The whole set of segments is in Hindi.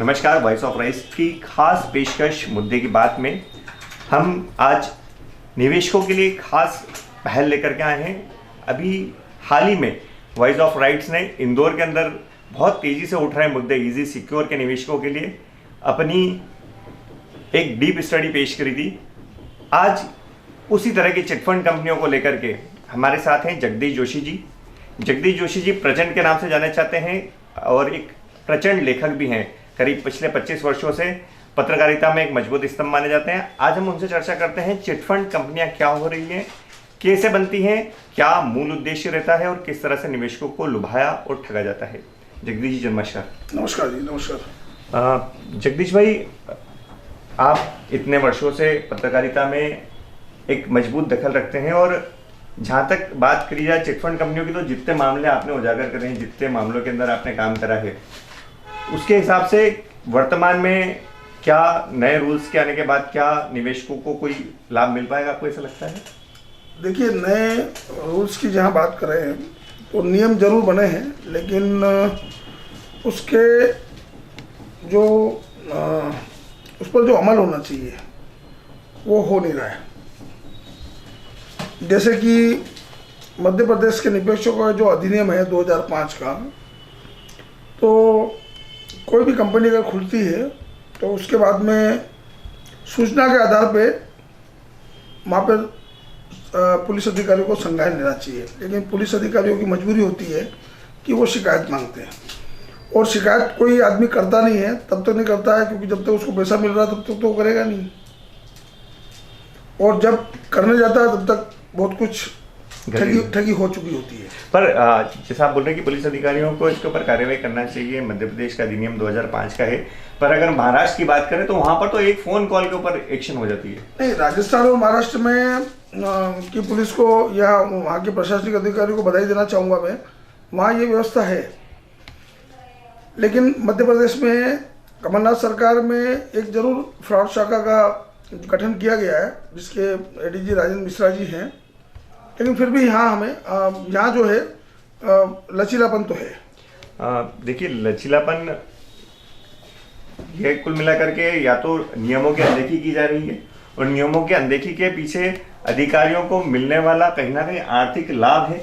नमस्कार। वॉइस ऑफ राइस की खास पेशकश मुद्दे की बात में हम आज निवेशकों के लिए खास पहल लेकर के आए हैं। अभी हाल ही में वॉइस ऑफ राइट्स ने इंदौर के अंदर बहुत तेज़ी से उठ रहे मुद्दे इजी सिक्योर के निवेशकों के लिए अपनी एक डीप स्टडी पेश करी थी। आज उसी तरह की चिटफंड कंपनियों को लेकर के हमारे साथ हैं जगदीश जोशी जी। जगदीश जोशी जी प्रचंड के नाम से जाने जाते हैं और एक प्रचंड लेखक भी हैं। करीब पिछले 25 वर्षों से पत्रकारिता में एक मजबूत स्तंभ माने जाते हैं। आज हम उनसे चर्चा करते हैं चिटफंड कंपनियां क्या हो रही हैं, कैसे बनती हैं, क्या मूल उद्देश्य रहता है और किस तरह से निवेशकों को लुभाया और ठगा जाता है। जगदीश जी नमस्कार। नमस्कार जी। नमस्कार। जगदीश भाई, आप इतने वर्षों से पत्रकारिता में एक मजबूत दखल रखते हैं और जहाँ तक बात करी जाए चिटफंड कंपनियों की, तो जितने मामले आपने उजागर करे हैं, जितने मामलों के अंदर आपने काम करा है, उसके हिसाब से वर्तमान में क्या नए रूल्स के आने के बाद क्या निवेशकों को कोई लाभ मिल पाएगा, आपको ऐसा लगता है? देखिए, नए रूल्स की जहाँ बात कर रहे हैं तो नियम जरूर बने हैं, लेकिन उसके जो उस पर जो अमल होना चाहिए वो हो नहीं रहा है। जैसे कि मध्य प्रदेश के निवेशकों का जो अधिनियम है 2005 का, तो कोई भी कंपनी अगर खुलती है तो उसके बाद में सूचना के आधार पे वहाँ पर पुलिस अधिकारियों को संज्ञान लेना चाहिए, लेकिन पुलिस अधिकारियों की मजबूरी होती है कि वो शिकायत मांगते हैं और शिकायत कोई आदमी करता नहीं है, तब तक नहीं करता है क्योंकि जब तक उसको पैसा मिल रहा है तब तक तो वो करेगा नहीं, और जब करने जाता है तब तक बहुत कुछ ठगी हो चुकी होती है। पर जैसा आप बोल रहे हैं कि पुलिस अधिकारियों को इसके ऊपर कार्रवाई करना चाहिए, मध्य प्रदेश का अधिनियम 2005 का है, पर अगर महाराष्ट्र की बात करें तो वहां पर तो एक फोन कॉल के ऊपर एक्शन हो जाती है। नहीं, राजस्थान और महाराष्ट्र में की पुलिस को या वहाँ के प्रशासनिक अधिकारियों को बधाई देना चाहूँगा मैं, वहाँ ये व्यवस्था है। लेकिन मध्य प्रदेश में कमलनाथ सरकार में एक जरूर फ्रॉड शाखा का गठन किया गया है, जिसके एडीजी राजेंद्र मिश्रा जी हैं, लेकिन फिर भी यहाँ हमें यहाँ जो है लचीलापन तो है। देखिए, लचीलापन ये कुल मिला करके या तो नियमों की अनदेखी की जा रही है, और नियमों की अनदेखी के पीछे अधिकारियों को मिलने वाला कहीं ना कहीं आर्थिक लाभ है।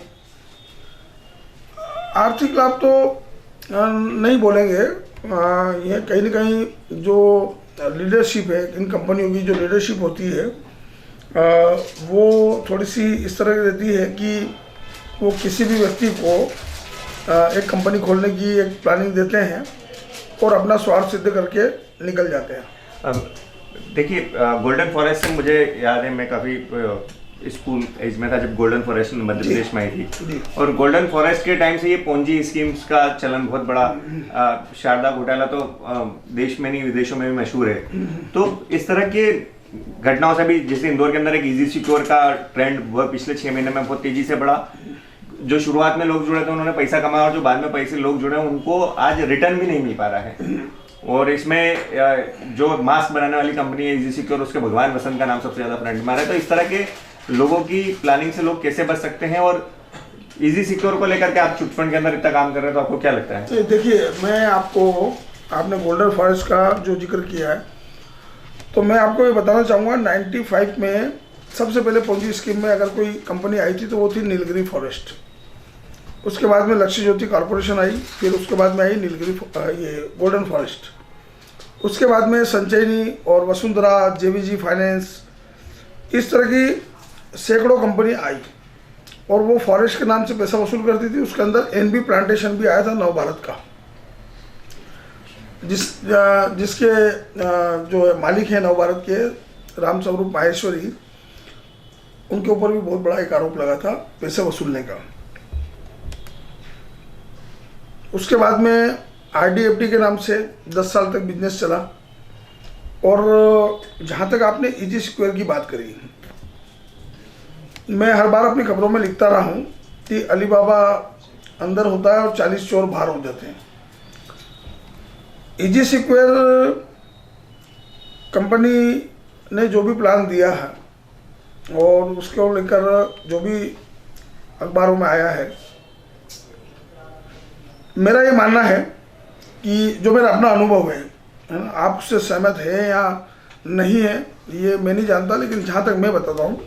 आर्थिक लाभ तो नहीं बोलेंगे, ये कहीं ना कहीं जो लीडरशिप है इन कंपनियों की, जो लीडरशिप होती है वो थोड़ी सी इस तरह की रहती है कि वो किसी भी व्यक्ति को एक कंपनी खोलने की एक प्लानिंग देते हैं और अपना स्वार्थ सिद्ध करके निकल जाते हैं। देखिए, गोल्डन फॉरेस्ट से मुझे याद है, मैं काफ़ी स्कूल एज में था जब गोल्डन फॉरेस्ट मध्य प्रदेश में आई थी, और गोल्डन फॉरेस्ट के टाइम से ये पोंजी स्कीम्स का चलन बहुत बड़ा, शारदा घोटाला तो देश में नहीं विदेशों में भी मशहूर है। तो इस तरह के घटनाओं से भी, जैसे इंदौर के अंदर एक इजी सिक्योर का ट्रेंड वह पिछले 6 महीने में बहुत तेजी से बढ़ा। जो शुरुआत में लोग जुड़े थे उन्होंने पैसा कमाया, और जो बाद में पैसे लोग जुड़े उनको आज रिटर्न भी नहीं मिल पा रहा है। और इसमें जो मास्क बनाने वाली कंपनी है इजी सिक्योर, उसके भगवान वसंत का नाम सबसे ज्यादा फ्रंट मारा है। तो इस तरह के लोगों की प्लानिंग से लोग कैसे बच सकते हैं, और इजी सिक्योर को लेकर के आप चिटफंड के अंदर इतना काम कर रहे हैं, तो आपको क्या लगता है? देखिए, मैं आपने गोल्डन फॉरेस्ट का जो जिक्र किया है, तो मैं आपको ये बताना चाहूँगा 95 में सबसे पहले पोंजी स्कीम में अगर कोई कंपनी आई थी तो वो थी नीलगिरी फॉरेस्ट। उसके बाद में लक्ष्य ज्योति कॉर्पोरेशन आई, फिर उसके बाद में आई नीलगिरी ये गोल्डन फॉरेस्ट। उसके बाद में संचयनी और वसुंधरा, जेवीजी फाइनेंस, इस तरह की सैकड़ों कंपनी आई और वो फॉरेस्ट के नाम से पैसा वसूल करती थी। उसके अंदर एनबी प्लांटेशन भी आया था नवभारत का, जिसके जो मालिक हैं नवभारत के राम स्वरूप माहेश्वरी, उनके ऊपर भी बहुत बड़ा एक आरोप लगा था पैसे वसूलने का। उसके बाद में आरडीएफडी के नाम से 10 साल तक बिजनेस चला। और जहाँ तक आपने इजी सिक्योर की बात करी, मैं हर बार अपनी खबरों में लिखता रहा हूँ कि अलीबाबा अंदर होता है और 40 चोर बाहर हो जाते हैं। इजी सिक्योर कंपनी ने जो भी प्लान दिया है और उसको लेकर जो भी अखबारों में आया है, मेरा ये मानना है कि जो मेरा अपना अनुभव है है ना, आप उससे सहमत हैं या नहीं है ये मैं नहीं जानता, लेकिन जहाँ तक मैं बताता हूँ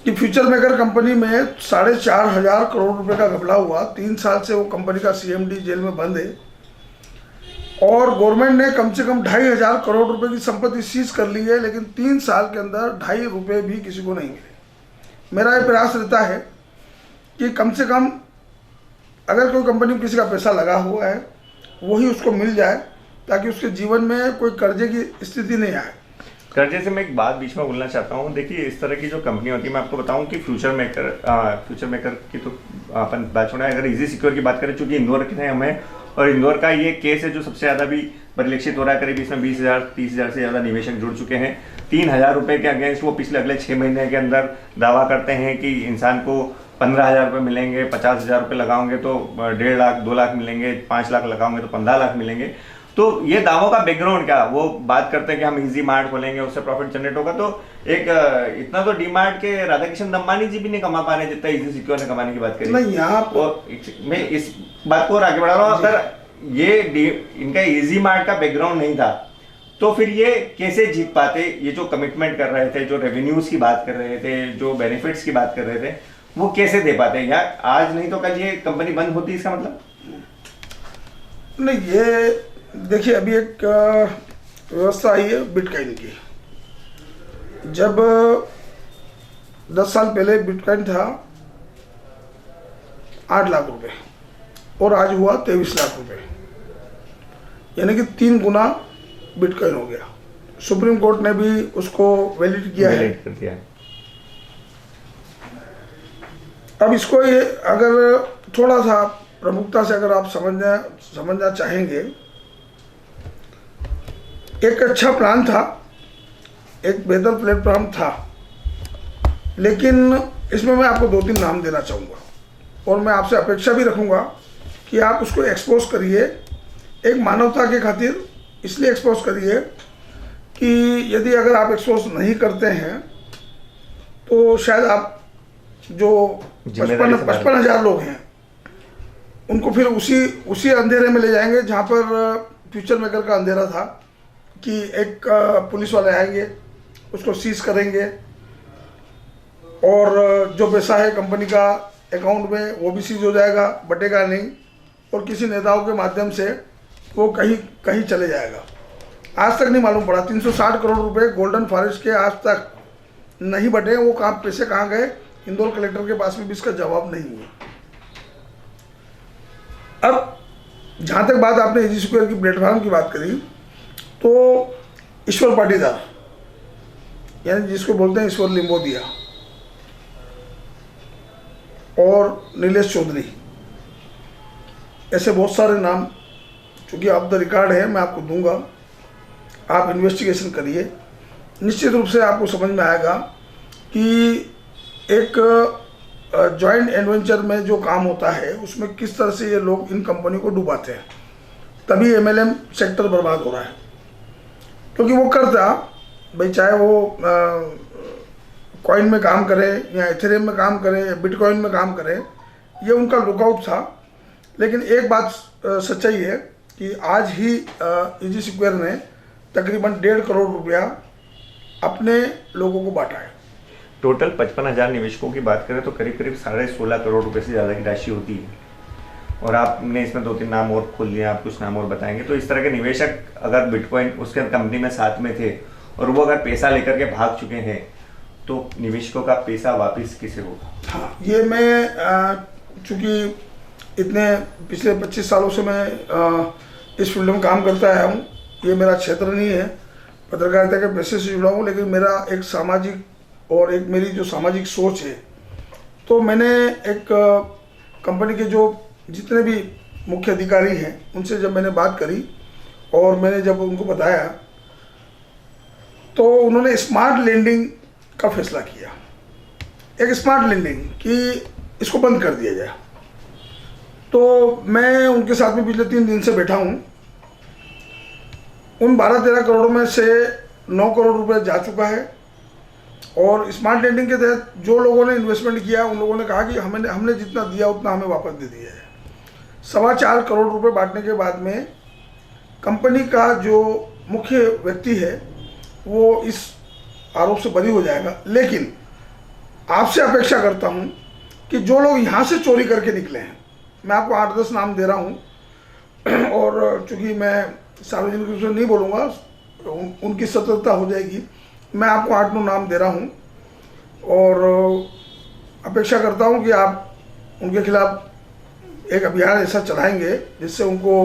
कि फ्यूचर मेकर कंपनी में 4,500 करोड़ रुपए का घपला हुआ। 3 साल से वो कंपनी का CMD जेल में बंद है और गवर्नमेंट ने कम से कम 2,500 करोड़ रुपए की संपत्ति सीज कर ली है, लेकिन 3 साल के अंदर 2.5 रुपये भी किसी को नहीं मिले। मेरा ये प्रयास रहता है कि कम से कम अगर कोई कंपनी में किसी का पैसा लगा हुआ है वही उसको मिल जाए, ताकि उसके जीवन में कोई कर्जे की स्थिति नहीं आए। कर्जे से मैं एक बात बीच में बोलना चाहता हूँ। देखिए, इस तरह की जो कंपनी होती है, मैं आपको बताऊँ कि फ्यूचर मेकर की तो अपन बात छोड़ा, अगर इजी सिक्योर की बात करें, चूंकि इंदौर के हैं हमें, और इंदौर का ये केस है जो सबसे ज़्यादा भी परिलक्षित हो रहा है। करीब इसमें 20,000-30,000 से ज़्यादा निवेशक जुड़ चुके हैं। 3,000 रुपये के अगेंस्ट वो पिछले अगले 6 महीने के अंदर दावा करते हैं कि इंसान को 15,000 रुपये मिलेंगे, 50,000 रुपये लगाओगे तो 1.5 लाख 2 लाख मिलेंगे, 5 लाख लगाओगे तो 15 लाख मिलेंगे। तो ये दावों का बैकग्राउंड क्या, वो बात करते हैं कि हम इजी मार्ट खोलेंगे, उससे प्रॉफिट जनरेट होगा। तो एक इतना तो डी मार्ट के राधाकिशन दम्मानी जी भी नहीं कमा पा रहे जितना इजी सिक्योर ने कमाने की बात करी। नहीं, यहाँ मैं इस बात को और आगे बढ़ा रहा हूँ। अगर ये इनका इजी मार्ट का बैकग्राउंड नहीं था तो फिर ये कैसे जीत पाते? ये जो कमिटमेंट कर रहे थे, जो रेवेन्यूज की बात कर रहे थे, जो बेनिफिट्स की बात कर रहे थे, वो कैसे दे पाते? या आज नहीं तो कल ये कंपनी बंद होती, इसका मतलब? नहीं, ये देखिए, अभी एक व्यवस्था आई है बिटकॉइन की। जब 10 साल पहले बिटकॉइन था 8 लाख रुपए और आज हुआ 23 लाख रुपए, यानी कि 3 गुना बिटकॉइन हो गया। सुप्रीम कोर्ट ने भी उसको वैलिड किया है। अब इसको ये अगर थोड़ा सा प्रमुखता से अगर आप समझना चाहेंगे, एक अच्छा प्लान था, एक बेहतर प्लेटफॉर्म था, लेकिन इसमें मैं आपको 2-3 नाम देना चाहूँगा और मैं आपसे अपेक्षा भी रखूँगा कि आप उसको एक्सपोज करिए। एक मानवता के खातिर इसलिए एक्सपोज करिए कि यदि अगर आप एक्सपोज नहीं करते हैं तो शायद आप जो 55,000 लोग हैं उनको फिर उसी अंधेरे में ले जाएंगे जहाँ पर फ्यूचर मेकर का अंधेरा था कि एक पुलिस वाले आएंगे, उसको सीज करेंगे और जो पैसा है कंपनी का अकाउंट में वो भी सीज हो जाएगा, बटेगा नहीं, और किसी नेताओं के माध्यम से वो कहीं चले जाएगा। आज तक नहीं मालूम पड़ा 360 करोड़ रुपए गोल्डन फॉरेस्ट के आज तक नहीं बटे। वो पैसे कहाँ गए, इंदौर कलेक्टर के पास में भी इसका जवाब नहीं हुआ। अब जहाँ तक बात आपने इजी सिक्योर की प्लेटफॉर्म की बात करी, तो ईश्वर पाटीदार, यानी जिसको बोलते हैं ईश्वर लिंबोदिया, और नीलेश चौधरी, ऐसे बहुत सारे नाम, चूँकि ऑफ द रिकॉर्ड है, मैं आपको दूंगा, आप इन्वेस्टिगेशन करिए। निश्चित रूप से आपको समझ में आएगा कि एक जॉइंट एडवेंचर में जो काम होता है उसमें किस तरह से ये लोग इन कंपनी को डुबाते हैं। तभी MLM सेक्टर बर्बाद हो रहा है, क्योंकि वो करता भाई, चाहे वो कॉइन में काम करे या एथेरियम में काम करे या बिटकॉइन में काम करे, ये उनका लुकआउट था। लेकिन एक बात सच्चाई है कि आज ही इजी सिक्योर ने तकरीबन 1.5 करोड़ रुपया अपने लोगों को बांटा है। टोटल 55,000 निवेशकों की बात करें तो करीब 16.5 करोड़ रुपए से ज़्यादा की राशि होती है। और आपने इसमें 2-3 नाम और खोल लिए, आप कुछ नाम और बताएंगे। तो इस तरह के निवेशक अगर बिटकॉइन उसके कंपनी में साथ में थे और वो अगर पैसा लेकर के भाग चुके हैं, तो निवेशकों का पैसा वापस किसे होगा? हाँ, ये मैं चूँकि इतने पिछले 25 सालों से मैं इस फील्ड में काम करता आया हूँ, ये मेरा क्षेत्र नहीं है, पत्रकारिता के पेशे से जुड़ा हूँ, लेकिन मेरा एक सामाजिक और एक मेरी जो सामाजिक सोच है, तो मैंने एक कंपनी के जो जितने भी मुख्य अधिकारी हैं उनसे जब मैंने बात करी और मैंने जब उनको बताया, तो उन्होंने स्मार्ट लेंडिंग का फैसला किया। एक स्मार्ट लेंडिंग कि इसको बंद कर दिया जाए। तो मैं उनके साथ में पिछले 3 दिन से बैठा हूँ। उन 12-13 करोड़ में से 9 करोड़ रुपए जा चुका है, और स्मार्ट लेंडिंग के तहत जो लोगों ने इन्वेस्टमेंट किया उन लोगों ने कहा कि हमने जितना दिया उतना हमें वापस दे दिया है। 4.25 करोड़ रुपए बांटने के बाद में कंपनी का जो मुख्य व्यक्ति है वो इस आरोप से बरी हो जाएगा। लेकिन आपसे अपेक्षा करता हूं कि जो लोग यहाँ से चोरी करके निकले हैं, मैं आपको 8-10 नाम दे रहा हूं और चूंकि मैं सार्वजनिक रूप से नहीं बोलूँगा, उनकी सतर्कता हो जाएगी। मैं आपको 8-9 नाम दे रहा हूं और अपेक्षा करता हूं कि आप उनके खिलाफ एक अभियान ऐसा चलाएंगे जिससे उनको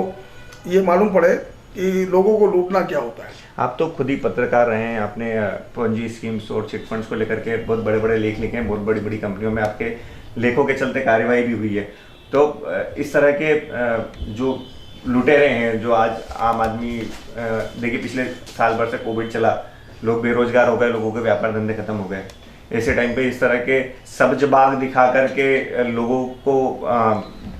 ये मालूम पड़े कि लोगों को लूटना क्या होता है। आप तो खुद ही पत्रकार रहे हैं, आपने पंजी स्कीम्स और चिट फंड्स को लेकर के बहुत बड़े बड़े लेख लिखे हैं, बहुत बड़ी बड़ी कंपनियों में आपके लेखों के चलते कार्रवाई भी हुई है। तो इस तरह के जो लुटेरे हैं, जो आज आम आदमी, देखिए पिछले साल भर से कोविड चला, लोग बेरोजगार हो गए, लोगों के व्यापार धंधे खत्म हो गए। ऐसे टाइम पे इस तरह के सब्ज बाग दिखा करके लोगों को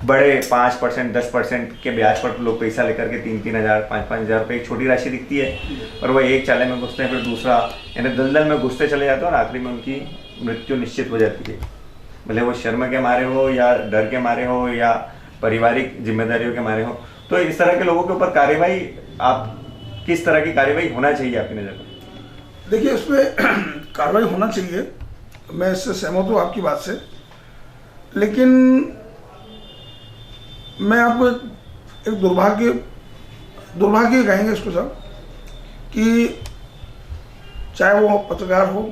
बड़े 5%, 10% के ब्याज पर लोग पैसा लेकर के 3-3 हज़ार, 5-5 हज़ार रुपये एक छोटी राशि दिखती है, और वह एक चाले में घुसते हैं, फिर दूसरा यानी दलदल में घुसते चले जाते हैं और आखिरी में उनकी मृत्यु निश्चित हो जाती है। भले वो शर्म के मारे हो या डर के मारे हो या पारिवारिक जिम्मेदारियों के मारे हो। तो इस तरह के लोगों के ऊपर कार्रवाई, आप किस तरह की कार्रवाई होना चाहिए आपकी नज़र में? देखिए, इसमें कार्रवाई होना चाहिए, मैं इससे सहमत हूँ आपकी बात से। लेकिन मैं आपको एक दुर्भाग्य कहेंगे इसको सर, कि चाहे वो पत्रकार हो,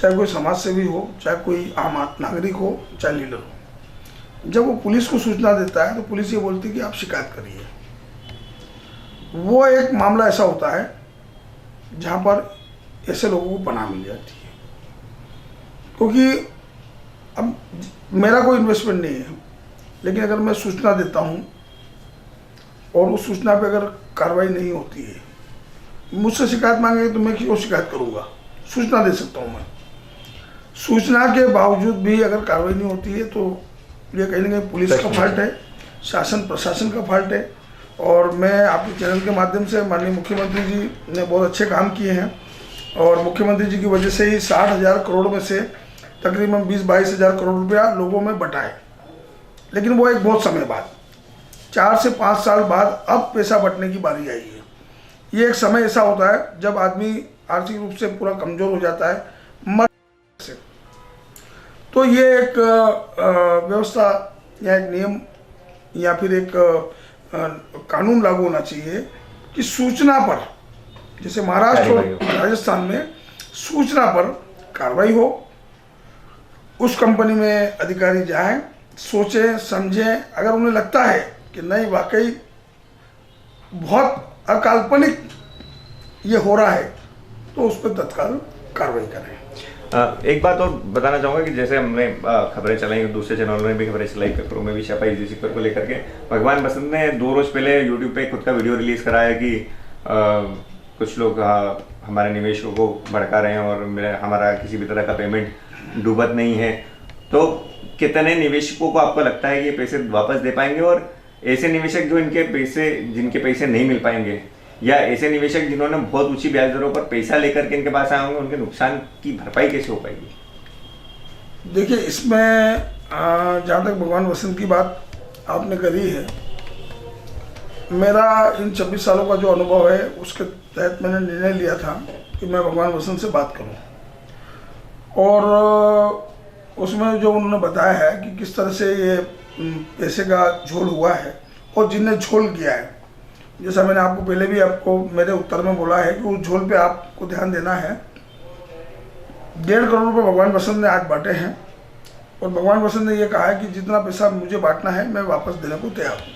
चाहे कोई समाज सेवी हो, चाहे कोई आम नागरिक हो, चाहे लीडर हो, जब वो पुलिस को सूचना देता है तो पुलिस ये बोलती है कि आप शिकायत करिए। वो एक मामला ऐसा होता है जहाँ पर ऐसे लोगों को पनाह मिल जाती है, क्योंकि अब मेरा कोई इन्वेस्टमेंट नहीं है, लेकिन अगर मैं सूचना देता हूँ और उस सूचना पे अगर कार्रवाई नहीं होती है, मुझसे शिकायत मांगेंगे तो मैं क्यों शिकायत करूँगा? सूचना दे सकता हूँ मैं। सूचना के बावजूद भी अगर कार्रवाई नहीं होती है तो ये कहीं ना कहीं पुलिस का फॉल्ट है, शासन प्रशासन का फॉल्ट है। और मैं आपके चैनल के माध्यम से, माननीय मुख्यमंत्री जी ने बहुत अच्छे काम किए हैं और मुख्यमंत्री जी की वजह से ही 60,000 करोड़ में से तकरीबन 20-22 हज़ार करोड़ रुपया लोगों में बटा है। लेकिन वो एक बहुत समय बाद, 4 से 5 साल बाद अब पैसा बंटने की बारी आई है। ये एक समय ऐसा होता है जब आदमी आर्थिक रूप से पूरा कमज़ोर हो जाता है, मर से। तो ये एक व्यवस्था या एक नियम या फिर एक कानून लागू होना चाहिए कि सूचना पर, जैसे महाराष्ट्र और राजस्थान में सूचना पर कार्रवाई हो। उस कंपनी में अधिकारी जाएं, सोचें, समझें, अगर उन्हें लगता है कि नहीं वाकई बहुत अकाल्पनिक ये हो रहा है तो उस पर तत्काल कार्रवाई करें। एक बात और बताना चाहूँगा कि जैसे हमने खबरें चलाई, दूसरे चैनलों में भी खबरें चलाई, पेपरों में भी छपा इसी सिक्कर को लेकर के, भगवान बसंत ने 2 रोज पहले यूट्यूब पे खुद का वीडियो रिलीज कराया कि कुछ लोग हमारे निवेशकों को भड़का रहे हैं और हमारा किसी भी तरह का पेमेंट डूबत नहीं है। तो कितने निवेशकों को आपको लगता है कि ये पैसे वापस दे पाएंगे, और ऐसे निवेशक जो जिनके पैसे नहीं मिल पाएंगे, या ऐसे निवेशक जिन्होंने बहुत ऊंची ब्याज दरों पर पैसा लेकर के इनके पास आए होंगे, उनके नुकसान की भरपाई कैसे हो पाएगी? देखिए, इसमें जहाँ तक भगवान बसंत की बात आपने करी है, मेरा इन 26 सालों का जो अनुभव है उसके तहत मैंने निर्णय लिया था कि मैं भगवान बसंत से बात करूं। और उसमें जो उन्होंने बताया है कि किस तरह से ये पैसे का झोल हुआ है और जिनने झोल किया है, जैसा मैंने आपको पहले भी आपको मेरे उत्तर में बोला है कि उस झोल पे आपको ध्यान देना है। 1.5 करोड़ रुपये भगवान बसंत ने आज बांटे हैं और भगवान बसंत ने ये कहा है कि जितना पैसा मुझे बांटना है मैं वापस देने को तैयार हूँ।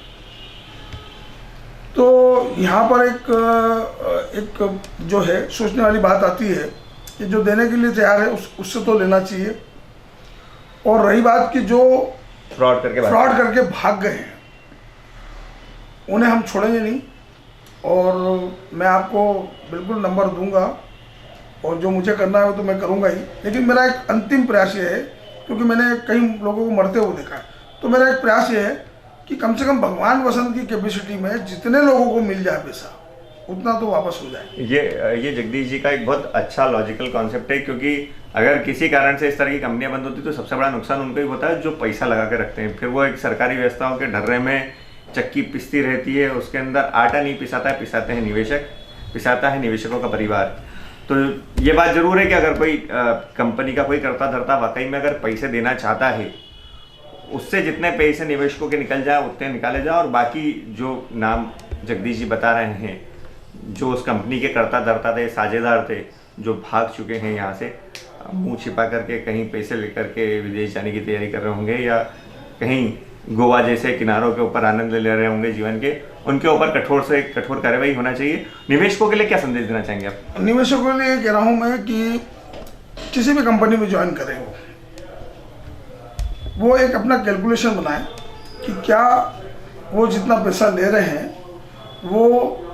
तो यहाँ पर एक जो है सोचने वाली बात आती है कि जो देने के लिए तैयार है उससे तो लेना चाहिए। और रही बात कि जो फ्रॉड करके भाग गए हैं, उन्हें हम छोड़ेंगे नहीं और मैं आपको बिल्कुल नंबर दूंगा और जो मुझे करना है वो तो मैं करूंगा ही। लेकिन मेरा एक अंतिम प्रयास ये है, क्योंकि मैंने कई लोगों को मरते हुए देखा है, तो मेरा एक प्रयास ये है कि कम से कम भगवान बसंत की कैपेसिटी में जितने लोगों को मिल जाए पैसा उतना तो वापस हो जाए। ये जगदीश जी का एक बहुत अच्छा लॉजिकल कॉन्सेप्ट है, क्योंकि अगर किसी कारण से इस तरह की कंपनियां बंद होती तो सबसे बड़ा नुकसान उनको ही होता है जो पैसा लगा के रखते हैं। फिर वो एक सरकारी व्यवस्थाओं के ढर्रे में चक्की पिसती रहती है, उसके अंदर आटा नहीं पिसाता है, पिसाते हैं निवेशक, पिसाता है निवेशकों का परिवार। तो ये बात जरूर है कि अगर कोई कंपनी का कोई करता धरता वाकई में अगर पैसे देना चाहता है, उससे जितने पैसे निवेशकों के निकल जाए उतने निकाले जाए, और बाकी जो नाम जगदीश जी बता रहे हैं, जो उस कंपनी के करता धरता थे, साझेदार थे, जो भाग चुके हैं यहाँ से, मुंह छिपा करके कहीं पैसे लेकर के विदेश जाने की तैयारी कर रहे होंगे, या कहीं गोवा जैसे किनारों के ऊपर आनंद ले रहे होंगे जीवन के, उनके ऊपर कठोर से कठोर कार्रवाई होना चाहिए। निवेशकों के लिए क्या संदेश देना चाहेंगे आप? निवेशकों के लिए कह रहा हूँ मैं कि किसी भी कंपनी में ज्वाइन करें, वो एक अपना कैलकुलेशन बनाए कि क्या वो जितना पैसा ले रहे हैं, वो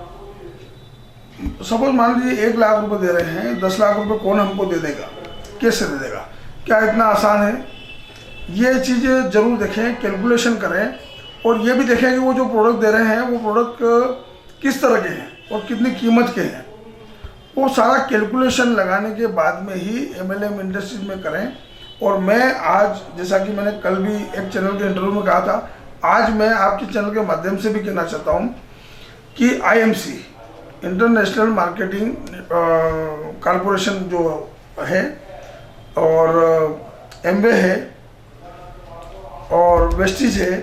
सपोज मान लीजिए 1 लाख रुपए दे रहे हैं, 10 लाख रुपए कौन हमको दे देगा, कैसे दे देगा, क्या इतना आसान है? ये चीज़ें जरूर देखें, कैलकुलेशन करें, और ये भी देखें कि वो जो प्रोडक्ट दे रहे हैं वो प्रोडक्ट किस तरह के हैं और कितनी कीमत के हैं। वो सारा कैलकुलेशन लगाने के बाद में ही MLM इंडस्ट्रीज में करें। और मैं आज, जैसा कि मैंने कल भी एक चैनल के इंटरव्यू में कहा था, आज मैं आपके चैनल के माध्यम से भी कहना चाहता हूँ कि IMC इंटरनेशनल मार्केटिंग कॉरपोरेशन जो है, और एमवे है, और वेस्टीज है,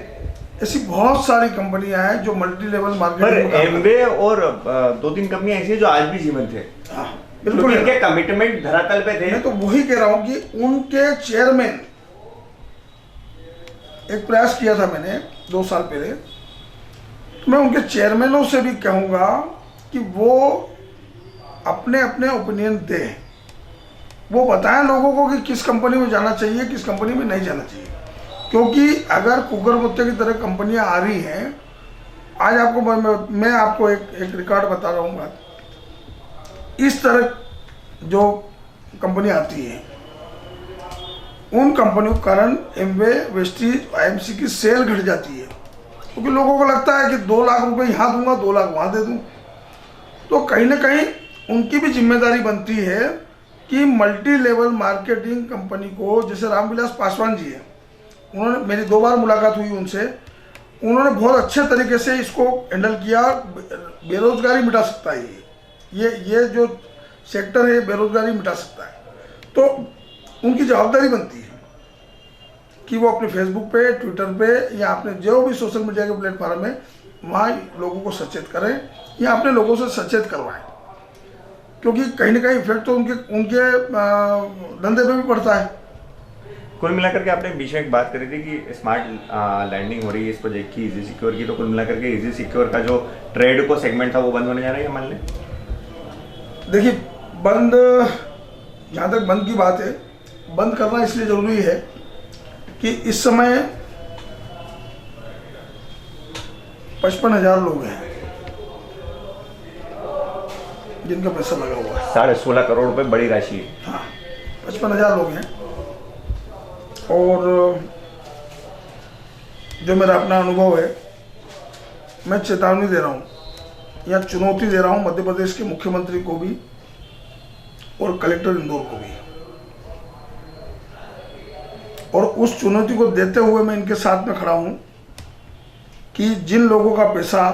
ऐसी बहुत सारी कंपनियां हैं जो मल्टी लेवल मार्केटिंग। पर एमवे और 2-3 कंपनियां ऐसी है जो आज भी जीवंत है। हाँ, बिल्कुल, इनके कमिटमेंट धरातल पे थे। मैं तो वही कह रहा हूँ कि उनके चेयरमैन, एक प्रयास किया था मैंने 2 साल पहले, तो मैं उनके चेयरमैनों से भी कहूँगा कि वो अपने अपने ओपिनियन दें, वो बताएं लोगों को कि किस कंपनी में जाना चाहिए, किस कंपनी में नहीं जाना चाहिए। क्योंकि अगर कुकर कुत्ते की तरह कंपनियां आ रही हैं, आज आपको मैं आपको एक रिकॉर्ड बता रहा हूँ। इस तरह जो कंपनी आती है, उन कंपनियों के कारण एमवे, वेस्टीज, IMC की सेल घट जाती है, क्योंकि लोगों को लगता है कि 2 लाख रुपए यहाँ दूंगा, 2 लाख वहाँ दे दूँ। तो कहीं ना कहीं उनकी भी जिम्मेदारी बनती है कि मल्टी लेवल मार्केटिंग कंपनी को, जैसे रामविलास पासवान जी हैं, उन्होंने, मेरी 2 बार मुलाकात हुई उनसे, उन्होंने बहुत अच्छे तरीके से इसको हैंडल किया। बेरोजगारी मिटा सकता है ये जो सेक्टर है, बेरोजगारी मिटा सकता है। तो उनकी जवाबदारी बनती है कि वो अपने फेसबुक पे, ट्विटर पे, या अपने जो भी सोशल मीडिया के प्लेटफॉर्म है, वहाँ लोगों को सचेत करें या अपने लोगों से सचेत करवाएं, क्योंकि कहीं ना कहीं इफेक्ट तो उनके धंधे पे भी पड़ता है। कुल मिलाकर के आपने बीच में एक बात करी थी कि स्मार्ट लैंडिंग हो रही है इस प्रोजेक्ट की, इजी सिक्योर की, तो कुल मिलाकर के इजी सिक्योर का जो ट्रेड को सेगमेंट था वो बंद होने जा रहा है, मान लें? देखिए, बंद, जहाँ तक बंद की बात है, बंद करना इसलिए ज़रूरी है कि इस समय 55,000 लोग हैं जिनका पैसा लगा हुआ है। 16.5 करोड़ रुपए बड़ी राशि है। हाँ, 55,000 लोग हैं। और जो मेरा अपना अनुभव है, मैं चेतावनी दे रहा हूँ या चुनौती दे रहा हूँ मध्य प्रदेश के मुख्यमंत्री को भी और कलेक्टर इंदौर को भी, और उस चुनौती को देते हुए मैं इनके साथ में खड़ा हूँ कि जिन लोगों का पैसा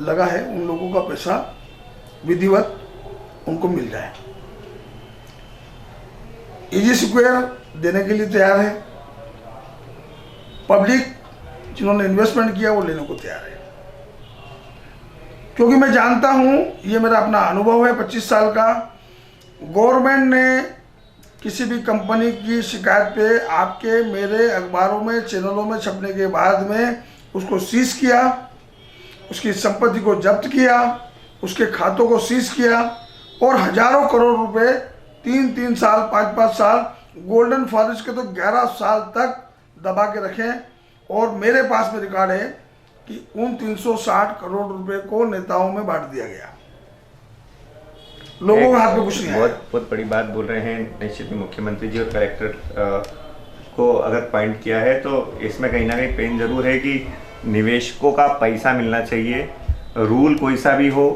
लगा है, उन लोगों का पैसा विधिवत उनको मिल जाए। इजी सिक्योर देने के लिए तैयार है, पब्लिक जिन्होंने इन्वेस्टमेंट किया वो लेने को तैयार है, क्योंकि मैं जानता हूं, ये मेरा अपना अनुभव है 25 साल का। गवर्नमेंट ने किसी भी कंपनी की शिकायत पे आपके मेरे अखबारों में, चैनलों में छपने के बाद में उसको सीज किया, उसकी संपत्ति को जब्त किया, उसके खातों को सीज किया, और हजारों करोड़ रुपए 3-3 साल, 5-5 साल, गोल्डन फॉरेस्ट के तो 11 साल तक दबा के रखें। और मेरे पास में रिकॉर्ड है कि उन 360 करोड़ रुपए को नेताओं में बांट दिया गया, लोगों के हाथ में कुछ नहीं आया। बहुत बड़ी बात बोल रहे हैं निश्चित ही मुख्यमंत्री जी, और कलेक्टर को अगर पॉइंट किया है तो इसमें कहीं ना कहीं पेन जरूर है कि निवेशकों का पैसा मिलना चाहिए। रूल कोई सा भी हो,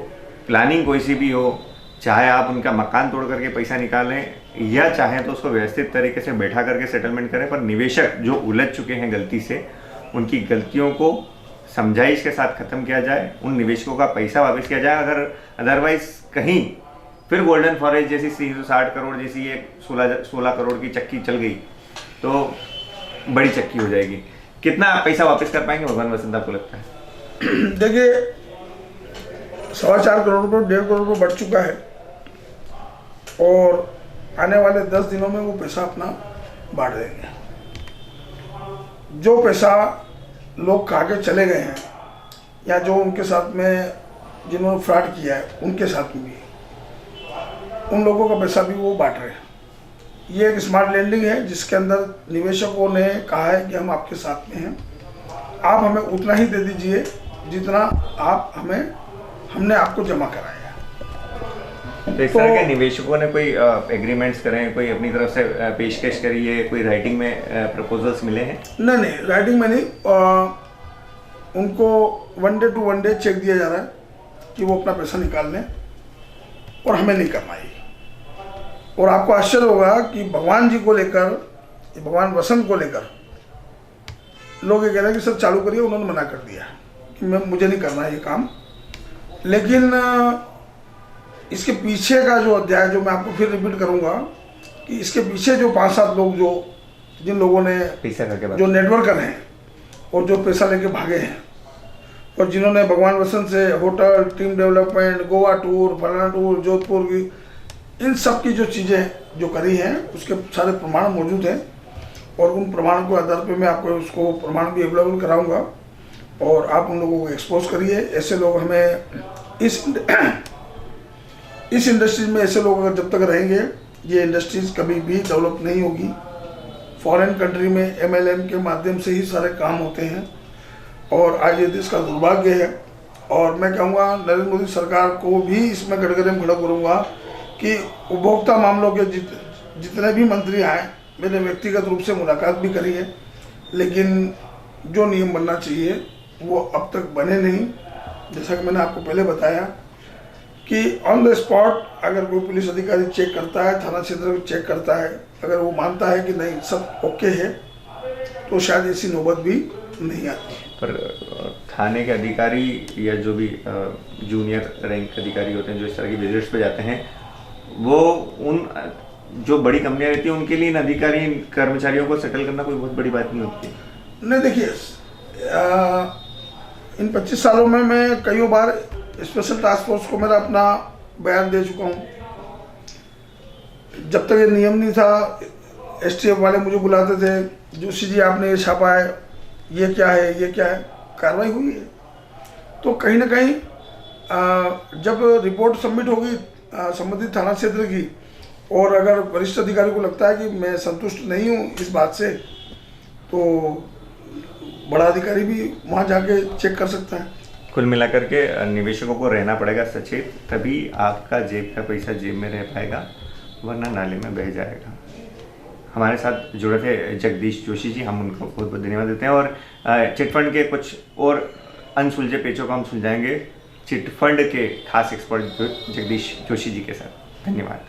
प्लानिंग कोई सी भी हो, चाहे आप उनका मकान तोड़ करके पैसा निकालें या चाहे तो उसको व्यवस्थित तरीके से बैठा करके सेटलमेंट करें, पर निवेशक जो उलझ चुके हैं गलती से, उनकी गलतियों को समझाइश के साथ ख़त्म किया जाए, उन निवेशकों का पैसा वापस किया जाए। अगर अदरवाइज कहीं फिर गोल्डन फॉरेस्ट जैसी 360 करोड़ जैसी ये 16 करोड़ की चक्की चल गई तो बड़ी चक्की हो जाएगी। कितना पैसा वापस कर पाएंगे भगवान वसंत आपको लगता है? देखिए 4.25 करोड़ रुपये 1.5 करोड़ रुपये बढ़ चुका है और आने वाले 10 दिनों में वो पैसा अपना बांट देंगे। जो पैसा लोग खा के चले गए हैं या जो उनके साथ में जिन्होंने फ्रॉड किया है उनके साथ में भी उन लोगों का पैसा भी वो बांट रहे हैं। ये एक स्मार्ट लैंडिंग है जिसके अंदर निवेशकों ने कहा है कि हम आपके साथ में हैं, आप हमें उतना ही दे दीजिए जितना आप हमने आपको जमा कराया। तो इस तरह के निवेशकों ने कोई एग्रीमेंट्स करें, कोई अपनी तरफ से पेशकश करी है, कोई राइटिंग में प्रपोजल्स मिले हैं? नहीं राइटिंग में नहीं, उनको 1 डे टू 1 डे चेक दिया जा रहा है कि वो अपना पैसा निकाल लें और हमें नहीं करना है। और आपको आश्चर्य होगा कि भगवान जी को लेकर, भगवान वसंत को लेकर लोग ये कह रहे हैं कि सर चालू करिए, उन्होंने मना कर दिया कि मुझे नहीं करना है ये काम। लेकिन इसके पीछे का जो अध्याय जो मैं आपको फिर रिपीट करूंगा कि इसके पीछे जो 5-7 लोग जिन लोगों ने पैसा करके जो नेटवर्कर हैं और जो पैसा लेके भागे हैं और जिन्होंने भगवान वसंत से hotel, team development, Goa tour, फलाना टूर, जोधपुर की, इन सब की जो चीज़ें जो करी हैं उसके सारे प्रमाण मौजूद हैं और उन प्रमाण के आधार पे मैं आपको उसको प्रमाण भी अवेलेबल कराऊंगा और आप उन लोगों को एक्सपोज करिए। ऐसे लोग हमें इस इंडस्ट्रीज में ऐसे लोग अगर जब तक रहेंगे ये इंडस्ट्रीज कभी भी डेवलप नहीं होगी। फॉरेन कंट्री में MLM के माध्यम से ही सारे काम होते हैं और आज ये देश का दुर्भाग्य है। और मैं कहूँगा नरेंद्र मोदी सरकार को भी इसमें कटघरे में खड़ा करूँगा कि उपभोक्ता मामलों के जितने भी मंत्री आए मैंने व्यक्तिगत रूप से मुलाकात भी करी है, लेकिन जो नियम बनना चाहिए वो अब तक बने नहीं। जैसा कि मैंने आपको पहले बताया कि ऑन द स्पॉट अगर कोई पुलिस अधिकारी चेक करता है, थाना क्षेत्र में चेक करता है, अगर वो मानता है कि नहीं सब ओके है तो शायद ऐसी नौबत भी नहीं आती। पर थाने के अधिकारी या जो भी जूनियर रैंक अधिकारी होते हैं जो इस तरह की विजिट्स पे जाते हैं, वो उन जो बड़ी कंपनियां रहती हैं उनके लिए इन अधिकारी कर्मचारियों को सेटल करना कोई बहुत बड़ी बात नहीं होती। नहीं देखिए इन 25 सालों में मैं कई बार स्पेशल टास्क फोर्स को मेरा अपना बयान दे चुका हूँ। जब तक ये नियम नहीं था STF वाले मुझे बुलाते थे, जोशी जी आपने ये छापा है, ये क्या है, ये क्या है, कार्रवाई हुई है। तो कहीं ना कहीं जब रिपोर्ट सबमिट होगी संबंधित थाना क्षेत्र की और अगर वरिष्ठ अधिकारी को लगता है कि मैं संतुष्ट नहीं हूँ इस बात से तो बड़ा अधिकारी भी वहाँ जाके चेक कर सकता है। कुल मिलाकर के निवेशकों को रहना पड़ेगा सचेत, तभी आपका जेब का पैसा जेब में रह पाएगा, वरना नाले में बह जाएगा। हमारे साथ जुड़े थे जगदीश जोशी जी, हम उनको बहुत बहुत धन्यवाद देते हैं और चिटफंड के कुछ और अनसुलझे पेचों को हम सुलझाएंगे चिटफंड के खास एक्सपर्ट जगदीश जोशी जी के साथ। धन्यवाद।